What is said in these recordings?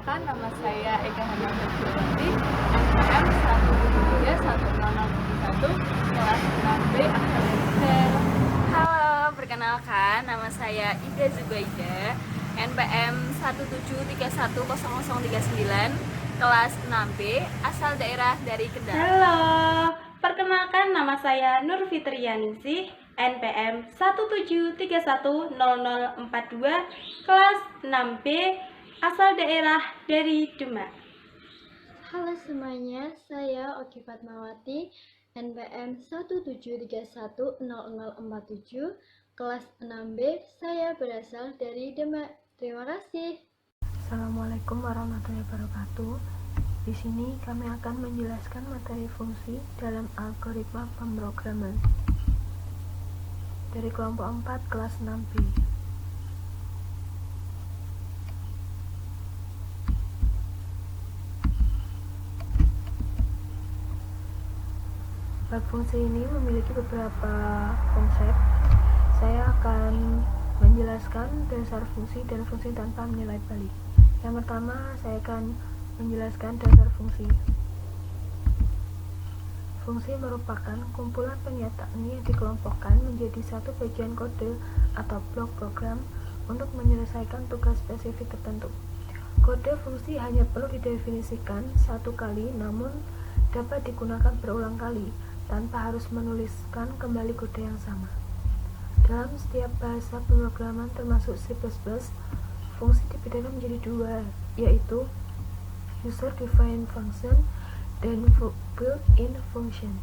Perkenalkan, nama saya Eka Hermansyah Fitriwati, NPM 1731061 kelas 6B Akademik. Halo, perkenalkan nama saya Ida Zubaida, NPM 173100039 kelas 6B, asal daerah dari Kendal. Halo, perkenalkan nama saya Nur Fitriyaningsih, NPM 173100042 kelas 6B, asal daerah dari Demak. Halo semuanya, saya Oki Fatmawati, NPM 173100047 kelas 6B, saya berasal dari Demak. Terima kasih. Assalamualaikum warahmatullahi wabarakatuh. Di sini kami akan menjelaskan materi fungsi dalam algoritma pemrograman dari kelompok 4 kelas 6B. Bab fungsi ini memiliki beberapa konsep. Saya akan menjelaskan dasar fungsi dan fungsi tanpa nilai balik. Yang pertama, saya akan menjelaskan dasar fungsi. Fungsi merupakan kumpulan pernyataan yang dikelompokkan menjadi satu bagian kode atau blok program untuk menyelesaikan tugas spesifik tertentu. Kode fungsi hanya perlu didefinisikan satu kali, namun dapat digunakan berulang kali tanpa harus menuliskan kembali kode yang sama. Dalam setiap bahasa pemrograman termasuk C++, fungsi dibedakan menjadi dua, yaitu user-defined function dan built-in function.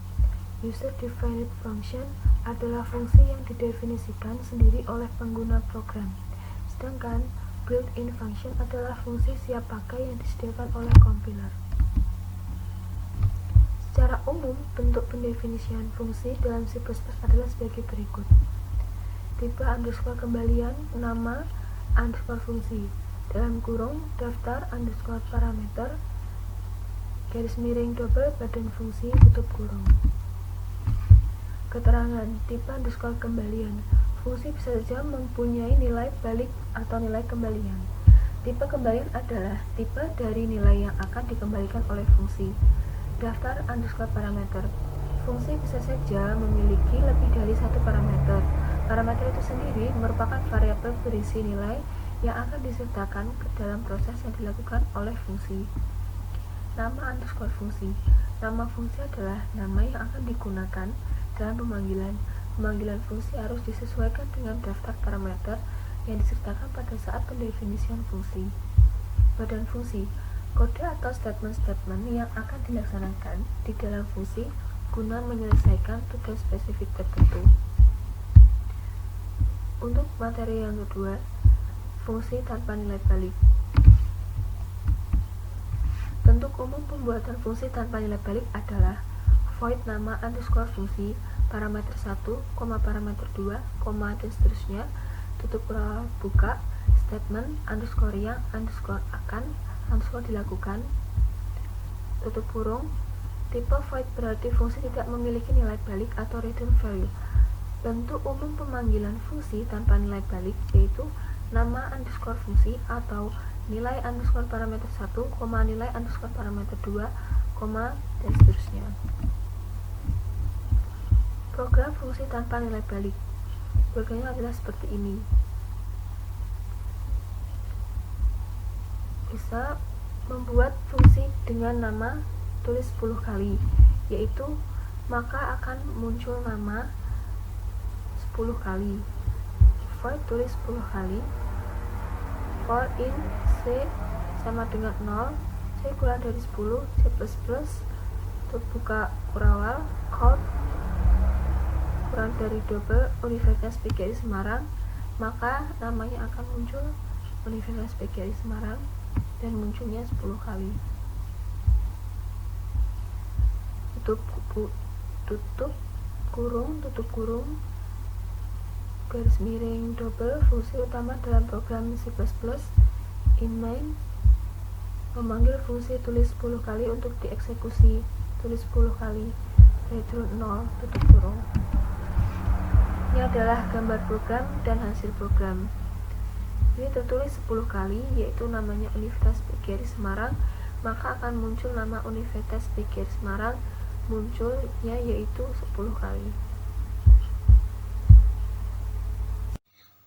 User-defined function adalah fungsi yang didefinisikan sendiri oleh pengguna program, sedangkan built-in function adalah fungsi siap pakai yang disediakan oleh compiler. Secara umum, bentuk pendefinisian fungsi dalam C++ adalah sebagai berikut. Tipe underscore kembalian nama underscore fungsi, dalam kurung daftar underscore parameter garis miring double badan fungsi tutup kurung. Keterangan tipe underscore kembalian, fungsi bisa saja mempunyai nilai balik atau nilai kembalian. Tipe kembalian adalah tipe dari nilai yang akan dikembalikan oleh fungsi. Daftar underscore parameter, fungsi bisa saja memiliki lebih dari satu parameter. Parameter itu sendiri merupakan variabel berisi nilai yang akan disertakan ke dalam proses yang dilakukan oleh fungsi. Nama underscore fungsi, nama fungsi adalah nama yang akan digunakan dalam pemanggilan. Pemanggilan fungsi harus disesuaikan dengan daftar parameter yang disertakan pada saat pendefinisian fungsi. Badan fungsi, kode atau statement-statement yang akan dilaksanakan di dalam fungsi guna menyelesaikan tugas spesifik tertentu. Untuk materi yang kedua, fungsi tanpa nilai balik. Bentuk umum pembuatan fungsi tanpa nilai balik adalah void nama underscore fungsi, parameter 1, parameter 2, dan seterusnya, tutup kurung buka, statement underscore yang underscore akan underscore dilakukan, tutup kurung. Tipe void berarti fungsi tidak memiliki nilai balik atau return value. Bentuk umum pemanggilan fungsi tanpa nilai balik yaitu nama underscore fungsi atau nilai underscore parameter 1, nilai underscore parameter 2, dan seterusnya. Program fungsi tanpa nilai balik programnya adalah seperti ini. Bisa membuat fungsi dengan nama tulis 10 kali, yaitu maka akan muncul nama 10 kali. Void tulis 10 kali. For in C sama dengan 0, C kurang dari 10, C++, tutup buka kurawal, count kurang dari double, Universitas PGRI Semarang, maka namanya akan muncul Universitas PGRI Semarang dan munculnya 10 kali. Tutup kurung garis miring double, fungsi utama dalam program C++. In main, memanggil fungsi tulis 10 kali untuk dieksekusi, tulis 10 kali, return 0, tutup kurung. Ini adalah gambar program dan hasil program. ini tertulis 10 kali, yaitu namanya Universitas PGRI Semarang, maka akan muncul nama Universitas PGRI Semarang, munculnya yaitu 10 kali.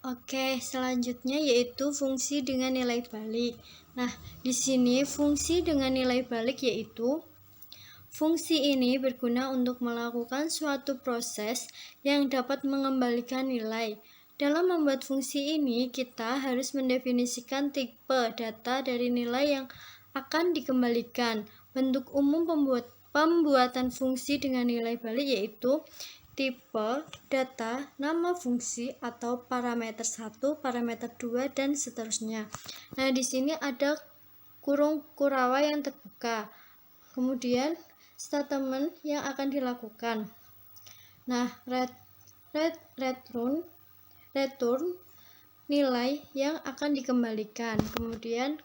Oke, selanjutnya yaitu fungsi dengan nilai balik. Nah, di sini fungsi dengan nilai balik yaitu fungsi ini berguna untuk melakukan suatu proses yang dapat mengembalikan nilai. Dalam membuat fungsi ini, kita harus mendefinisikan tipe data dari nilai yang akan dikembalikan. Bentuk umum pembuatan fungsi dengan nilai balik yaitu tipe data, nama fungsi atau parameter 1, parameter 2 dan seterusnya. Nah, di sini ada kurung kurawa yang terbuka. Kemudian statement yang akan dilakukan. Nah, return nilai yang akan dikembalikan. Kemudian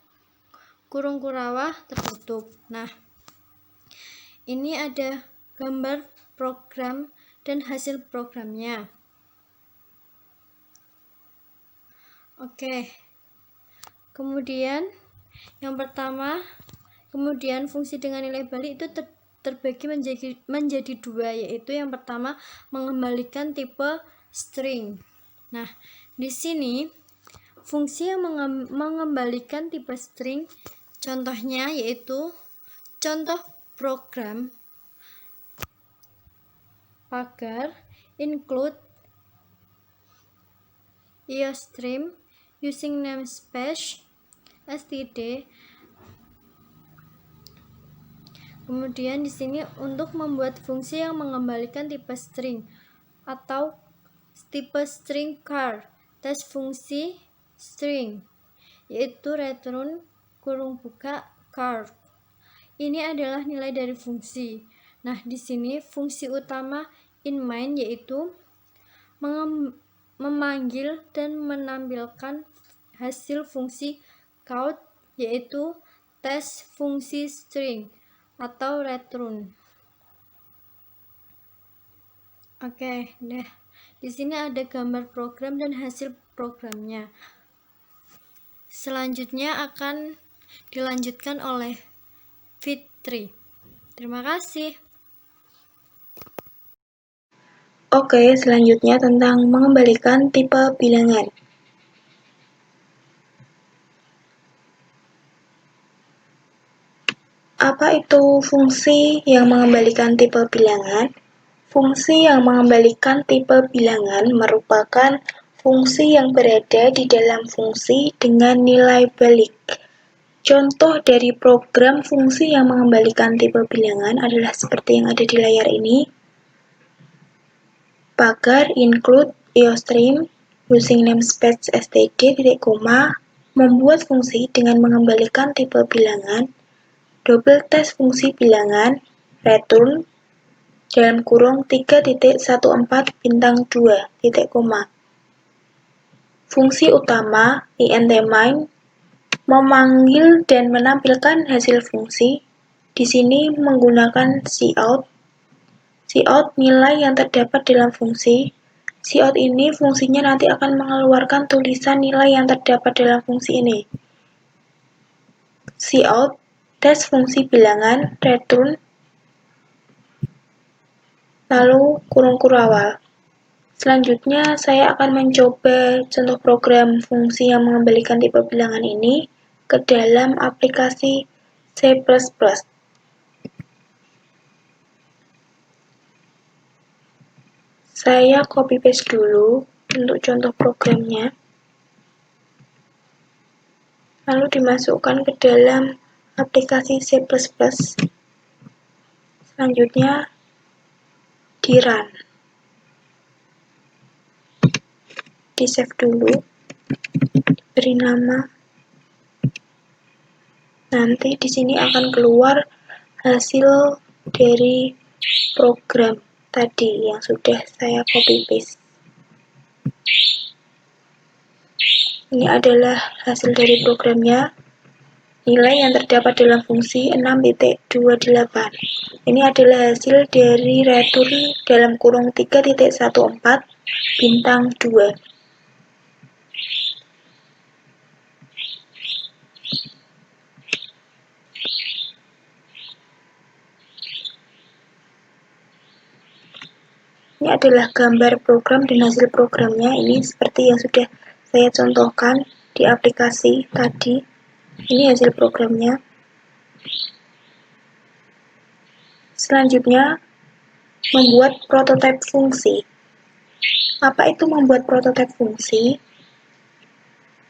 kurung kurawa tertutup. Nah, ini ada gambar program dan hasil programnya. Oke. Kemudian yang pertama, kemudian fungsi dengan nilai balik itu terbagi menjadi dua, yaitu yang pertama mengembalikan tipe string. Nah, di sini fungsi yang mengembalikan tipe string contohnya yaitu contoh program pagar include iostream using namespace std. Kemudian di sini untuk membuat fungsi yang mengembalikan tipe string atau tipe string char, tes fungsi string yaitu return kurung buka char. Ini adalah nilai dari fungsi. Nah, di sini fungsi utama in main yaitu memanggil dan menampilkan hasil fungsi count yaitu tes fungsi string atau return. Oke, nah di sini ada gambar program dan hasil programnya. Selanjutnya akan dilanjutkan oleh Fitri. Terima kasih. Oke, selanjutnya tentang mengembalikan tipe bilangan. Apa itu fungsi yang mengembalikan tipe bilangan? Fungsi yang mengembalikan tipe bilangan merupakan fungsi yang berada di dalam fungsi dengan nilai balik. Contoh dari program fungsi yang mengembalikan tipe bilangan adalah seperti yang ada di layar ini. Pagar include iostream using namespace std, membuat fungsi dengan mengembalikan tipe bilangan, double tes fungsi bilangan, return, dalam kurung 3.14 bintang 2, Fungsi utama int main memanggil dan menampilkan hasil fungsi. Di sini menggunakan cout. Cout nilai yang terdapat dalam fungsi. Cout ini fungsinya nanti akan mengeluarkan tulisan nilai yang terdapat dalam fungsi ini. Cout tes fungsi bilangan, return, lalu kurung kurawal. Selanjutnya saya akan mencoba contoh program fungsi yang mengembalikan tipe bilangan ini ke dalam aplikasi C++. Saya copy paste dulu untuk contoh programnya, lalu dimasukkan ke dalam aplikasi C++. Selanjutnya di run, di save dulu, beri nama. Nanti di sini akan keluar hasil dari program tadi yang sudah saya copy paste. Ini adalah hasil dari programnya. Nilai yang terdapat dalam fungsi 6.28. Ini adalah hasil dari return dalam kurung 3.14 bintang 2. Ini adalah gambar program dan hasil programnya. Ini seperti yang sudah saya contohkan di aplikasi tadi. Ini hasil programnya. Selanjutnya, membuat prototipe fungsi. Apa itu membuat prototipe fungsi?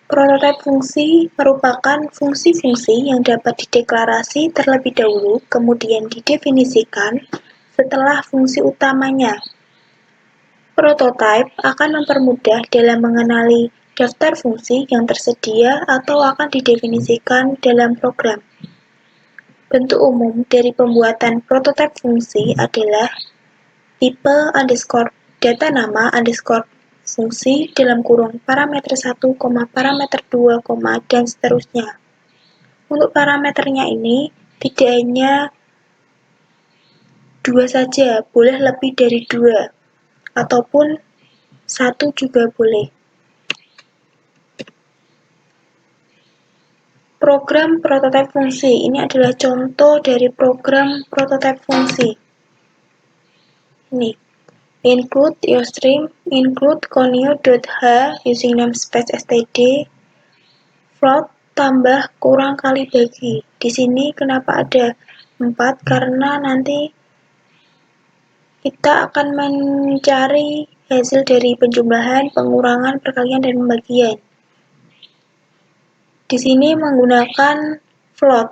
Prototipe fungsi merupakan fungsi-fungsi yang dapat dideklarasi terlebih dahulu, kemudian didefinisikan setelah fungsi utamanya. Prototipe akan mempermudah dalam mengenali daftar fungsi yang tersedia atau akan didefinisikan dalam program. Bentuk umum dari pembuatan prototipe fungsi adalah tipe underscore data nama underscore fungsi dalam kurung parameter 1, parameter 2, dan seterusnya. Untuk parameternya ini tidak hanya 2 saja, boleh lebih dari 2 ataupun 1 juga boleh. Program prototipe fungsi ini adalah contoh dari program prototipe fungsi. Ini include iostream, include conio.h using namespace std, float tambah kurang kali bagi. Di sini kenapa ada 4? Karena nanti kita akan mencari hasil dari penjumlahan, pengurangan, perkalian, dan pembagian. Di sini menggunakan float.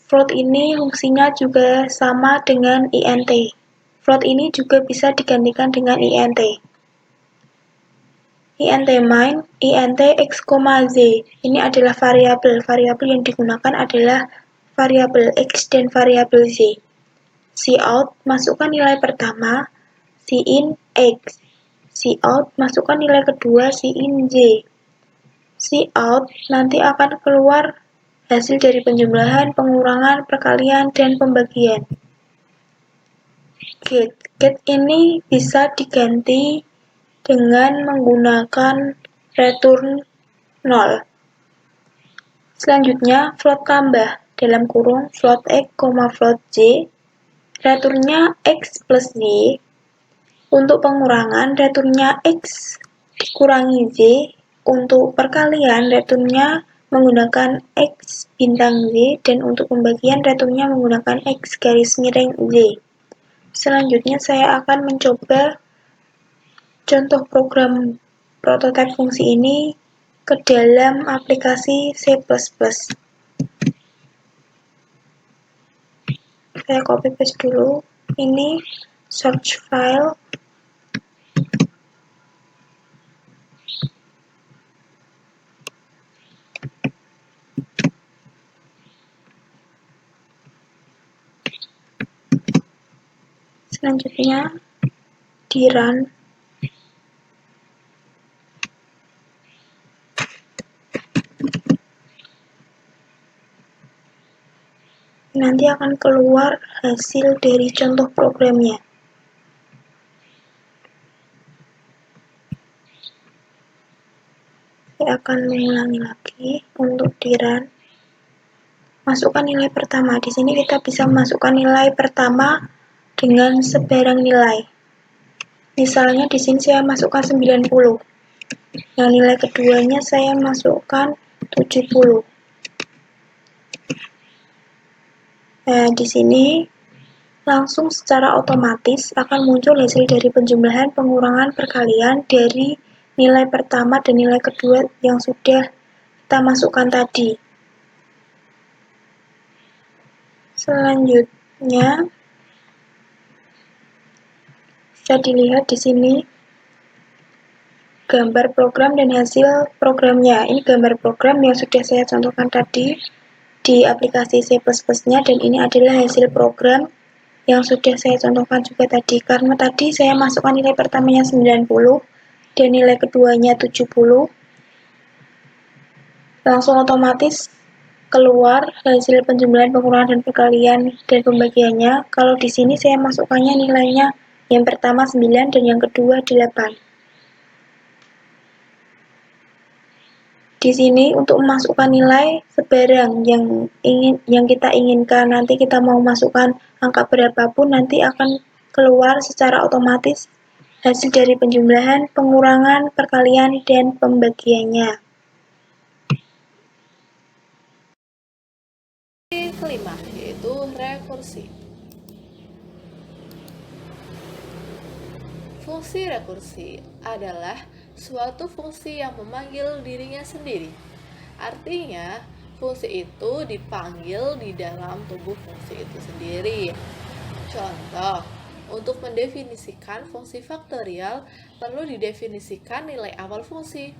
Float ini fungsinya juga sama dengan int. Float ini juga bisa digantikan dengan int. Int main, int x, z. Ini adalah variabel. Variabel yang digunakan adalah variabel x dan variabel z. Cout, masukkan nilai pertama, cin x. Cout, masukkan nilai kedua, cin z. Cout nanti akan keluar hasil dari penjumlahan, pengurangan, perkalian, dan pembagian. Get ini bisa diganti dengan menggunakan return 0. Selanjutnya, float tambah dalam kurung float x, float z. Returnnya x plus y. Untuk pengurangan, returnnya x dikurangi z. Untuk perkalian, returnnya menggunakan x bintang z. Dan untuk pembagian, returnnya menggunakan x garis miring z. Selanjutnya, saya akan mencoba contoh program prototipe fungsi ini ke dalam aplikasi C++. Saya copy paste dulu. Ini search file. Selanjutnya di run. Nanti akan keluar hasil dari contoh programnya. Saya akan mengulangi lagi untuk di run. Masukkan nilai pertama. Di sini kita bisa masukkan nilai pertama dengan sebarang nilai. Misalnya di sini saya masukkan 90. Yang nilai keduanya saya masukkan 70. Nah, di sini langsung secara otomatis akan muncul hasil dari penjumlahan, pengurangan, perkalian dari nilai pertama dan nilai kedua yang sudah kita masukkan tadi. Selanjutnya bisa dilihat di sini gambar program dan hasil programnya. Ini gambar program yang sudah saya contohkan tadi di aplikasi C++-nya, dan ini adalah hasil program yang sudah saya contohkan juga tadi. Karena tadi saya masukkan nilai pertamanya 90 dan nilai keduanya 70, langsung otomatis keluar hasil penjumlahan, pengurangan, dan perkalian dan pembagiannya. Kalau di sini saya masukkannya nilainya yang pertama 9 dan yang kedua 8. Di sini untuk memasukkan nilai sebarang yang kita inginkan, nanti kita mau masukkan angka berapapun nanti akan keluar secara otomatis hasil dari penjumlahan, pengurangan, perkalian, dan pembagiannya. Kelima, yaitu rekursi. Fungsi rekursi adalah suatu fungsi yang memanggil dirinya sendiri. Artinya, fungsi itu dipanggil di dalam tubuh fungsi itu sendiri. Contoh, untuk mendefinisikan fungsi faktorial, perlu didefinisikan nilai awal fungsi.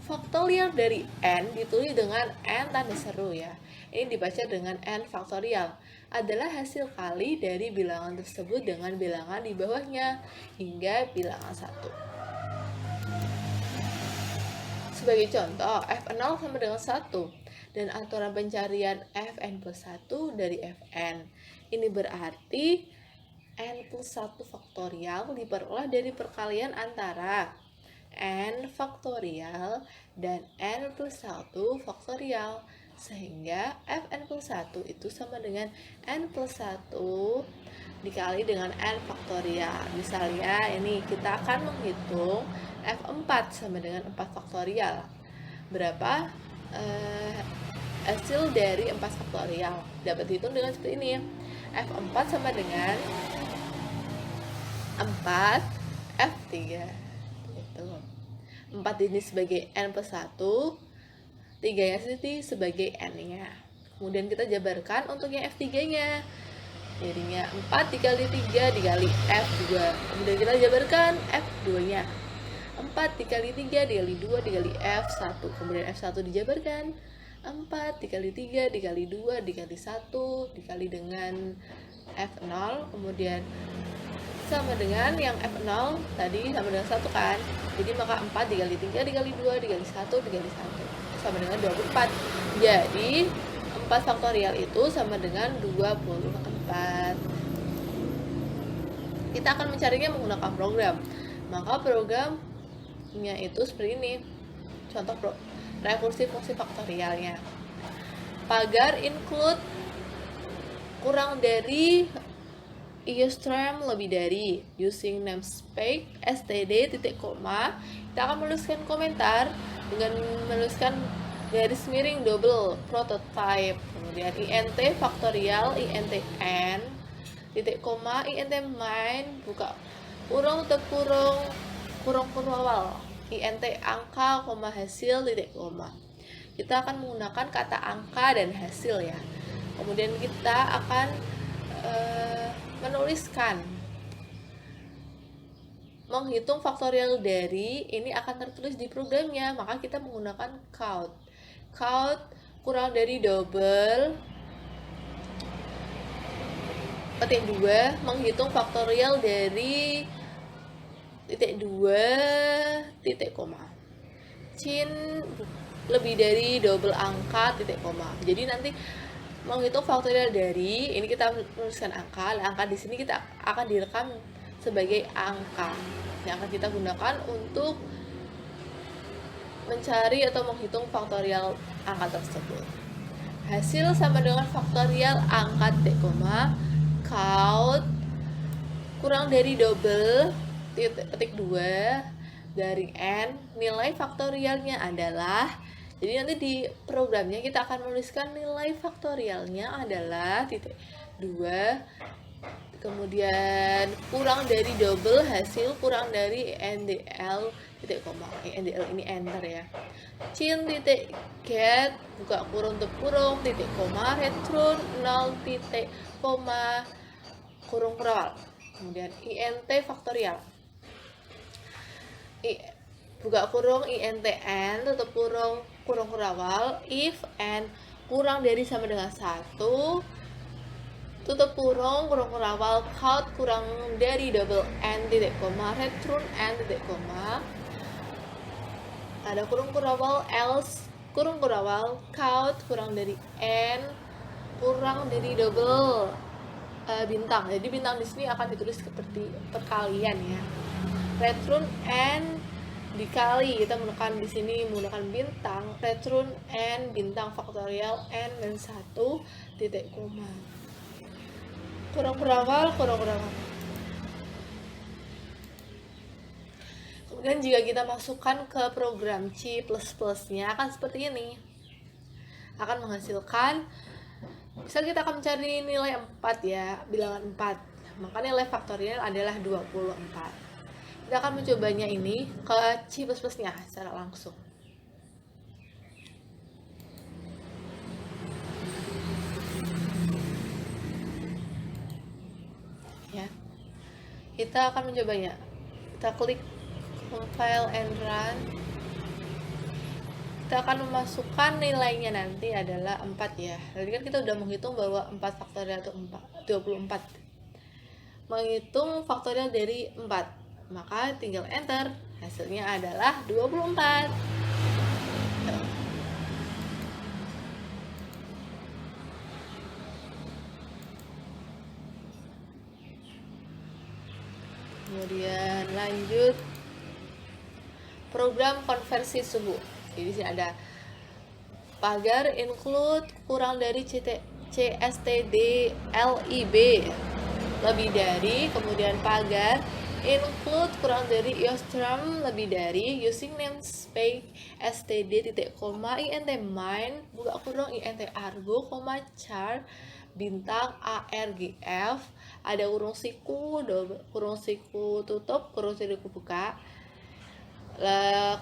Faktorial dari n ditulis dengan n tanda seru ya. Ini dibaca dengan n faktorial. Adalah hasil kali dari bilangan tersebut dengan bilangan di bawahnya hingga bilangan 1. Sebagai contoh, f0 sama dengan 1 dan aturan pencarian fn plus 1 dari fn. Ini berarti n plus 1 faktorial diperoleh dari perkalian antara n faktorial dan n plus 1 faktorial, sehingga fn plus 1 itu sama dengan n plus 1 dikali dengan n faktorial. Misalnya ini kita akan menghitung f4 sama dengan 4 faktorial. Berapa hasil dari 4 faktorial? Dapat dihitung dengan seperti ini. f4 sama dengan 4 f3 gitu. 4 ini sebagai n plus 1, 3 nya sini sebagai n nya. Kemudian kita jabarkan untuk yang f3 nya, jadinya 4 dikali 3 dikali f2. Kemudian kita jabarkan f2 nya, 4 dikali 3 dikali 2 dikali f1. Kemudian f1 dijabarkan 4 dikali 3 dikali 2 dikali 1 dikali dengan f0. Kemudian sama dengan yang f0 tadi sama dengan 1 kan. Jadi maka 4 dikali 3 dikali 2 dikali 1 dikali 1 sama dengan 24. Jadi 4 faktorial itu sama dengan 24. Kita akan mencarinya menggunakan program. Maka programnya itu seperti ini. Contoh rekursi fungsi faktorialnya. Pagar include kurang dari Eustream lebih dari, using namespace std titik koma. Kita akan menuliskan komentar dengan menuliskan garis miring double prototype, kemudian int faktorial int n titik koma int main buka kurung tutup kurung awal int angka koma hasil titik koma. Kita akan menggunakan kata angka dan hasil ya. Kemudian kita akan menuliskan menghitung faktorial dari ini akan tertulis di programnya, maka kita menggunakan count kurang dari double petik 2 menghitung faktorial dari titik 2 titik koma lebih dari double angka titik koma. Jadi nanti menghitung faktorial dari ini kita menuliskan angka di sini kita akan direkam sebagai angka yang akan kita gunakan untuk mencari atau menghitung faktorial angka tersebut. Hasil sama dengan faktorial angka titik koma count kurang dari double petik 2 dari n. Nilai faktorialnya adalah, jadi nanti di programnya kita akan menuliskan nilai faktorialnya adalah titik 2, kemudian kurang dari double hasil kurang dari ndl titik koma. ndl ini enter ya. Titik get buka kurung tutup kurung titik koma return 0 titik koma kurung awal. Kemudian int faktorial buka kurung int n tutup kurung awal if n kurang dari sama dengan 1 tutup kurung awal count kurang dari double n titik koma return n titik koma ada kurung awal else kurung awal count kurang dari n kurang dari double bintang. Jadi bintang di sini akan ditulis seperti perkalian ya. Return n dikali, kita menggunakan di sini menggunakan bintang, return n bintang faktorial n dan 1 titik koma. Kurang awal. Kemudian jika kita masukkan ke program C++ nya akan seperti ini, akan menghasilkan, misal kita akan mencari nilai 4 ya, bilangan 4, maka nilai faktorial adalah 24. Kita akan mencobanya ini ke C++ nya secara langsung. Ya, kita akan mencobanya. Kita klik compile and run. Kita akan memasukkan nilainya nanti adalah 4 ya. Tadi kan kita udah menghitung bahwa 4 faktorial itu 24. Menghitung faktorial dari 4, maka tinggal enter. Hasilnya adalah 24. Kemudian lanjut program konversi suhu. Jadi di sini ada pagar include kurang dari CSTD LIB lebih dari, kemudian pagar include kurang dari Eostrum lebih dari, using namespace std titik koma int main buka kurung int argo koma char bintang argf, ada kurung siku tutup kurung siku buka,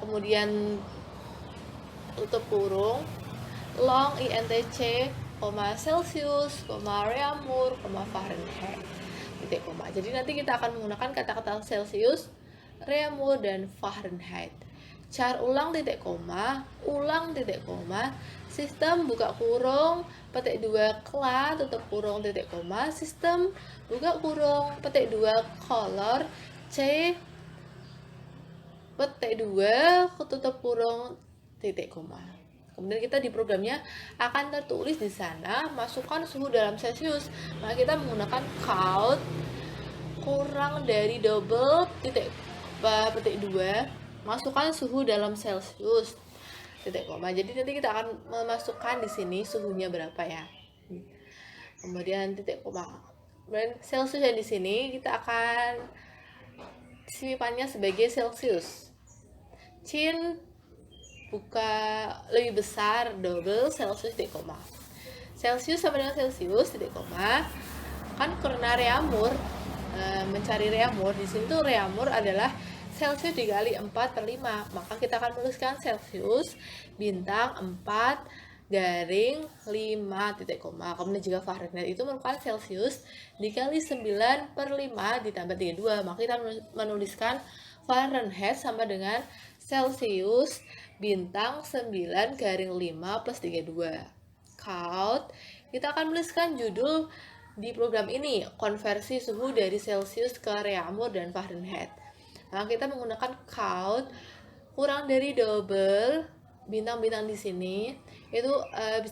kemudian tutup kurung long intc Celsius, Reaumur, Fahrenheit, titik koma. Jadi nanti kita akan menggunakan kata-kata Celsius, Reaumur, dan Fahrenheit. Char ulang titik koma, sistem buka kurung, petik 2 kla, tutup kurung titik koma, sistem buka kurung, petik 2 color, C, petik 2, tutup kurung titik koma. Kemudian kita di programnya akan tertulis di sana masukkan suhu dalam Celsius. Maka kita menggunakan count kurang dari double petik 2 masukkan suhu dalam Celsius titik koma. Jadi nanti kita akan memasukkan di sini suhunya berapa ya. Kemudian titik koma. Kemudian Celsius yang di sini kita akan simpannya sebagai Celsius. Chin buka lebih besar double Celsius titik koma. Celsius sama dengan Celsius titik koma. Kan karena Reaumur, mencari Reaumur di sini tuh Reaumur adalah Celsius dikali 4/5. Maka kita akan menuliskan Celsius bintang 4 garing 5 titik koma. Kemudian jika Fahrenheit itu merupakan Celsius dikali 9/5 ditambah 32. Maka kita menuliskan Fahrenheit sama dengan Celsius bintang 9 garing 5 plus 32. Count, kita akan menuliskan judul di program ini, konversi suhu dari Celsius ke Reaumur dan Fahrenheit. Nah, kita menggunakan count kurang dari double, bintang-bintang di sini itu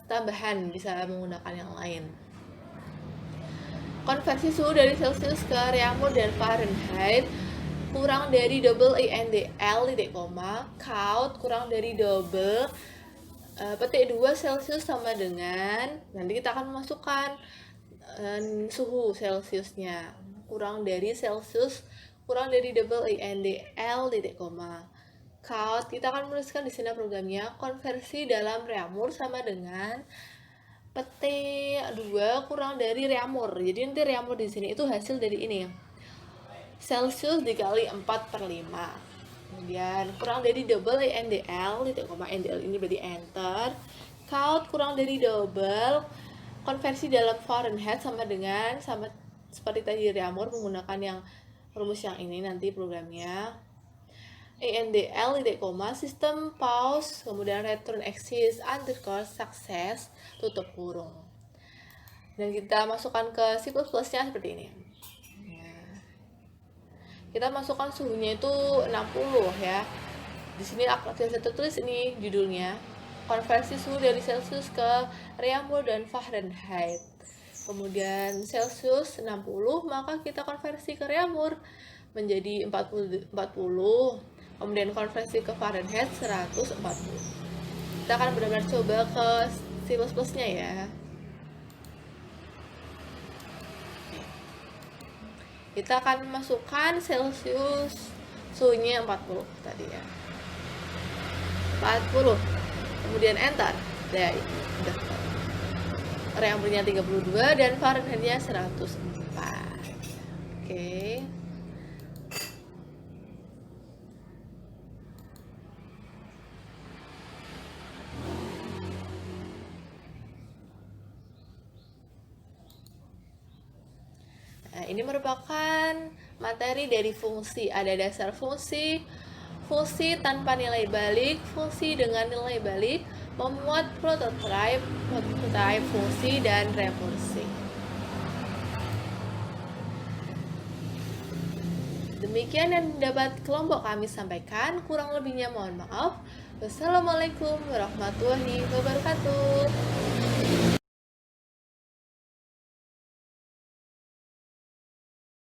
tambahan, bisa menggunakan yang lain. Konversi suhu dari Celsius ke Reaumur dan Fahrenheit kurang dari double INDL titik koma, count kurang dari double petik 2 Celsius sama dengan, nanti kita akan memasukkan suhu Celsiusnya kurang dari Celsius kurang dari double INDL titik koma, count kita akan menuliskan di sini programnya konversi dalam Reaumur sama dengan petik 2 kurang dari Reaumur. Jadi nanti Reaumur di sini itu hasil dari ini Celsius dikali 4/5. Kemudian kurang dari double NDL titik koma, NDL ini berarti enter. Count kurang dari double, konversi dalam Fahrenheit sama seperti tadi Reaumur menggunakan yang rumus yang ini nanti programnya. ENDL titik koma, sistem pause, kemudian return exist underscore success tutup kurung. Dan kita masukkan ke C++ nya seperti ini. Kita masukkan suhunya itu 60 ya. Di sini saya tertulis ini judulnya, konversi suhu dari Celsius ke Reaumur dan Fahrenheit. Kemudian Celsius 60, maka kita konversi ke Reaumur menjadi 40. Kemudian konversi ke Fahrenheit 140. Kita akan benar-benar coba ke C++ nya ya. Kita akan masukkan Celsius suhunya 40 tadi ya. 40. Kemudian enter. Ya, udah. Reampurnya 32 dan Fahrenheitnya 104. Oke. Nah, ini merupakan materi dari fungsi. Ada dasar fungsi, fungsi tanpa nilai balik, fungsi dengan nilai balik, memuat prototipe fungsi, dan rekursi. Demikian yang dapat kelompok kami sampaikan. Kurang lebihnya mohon maaf. Wassalamualaikum warahmatullahi wabarakatuh.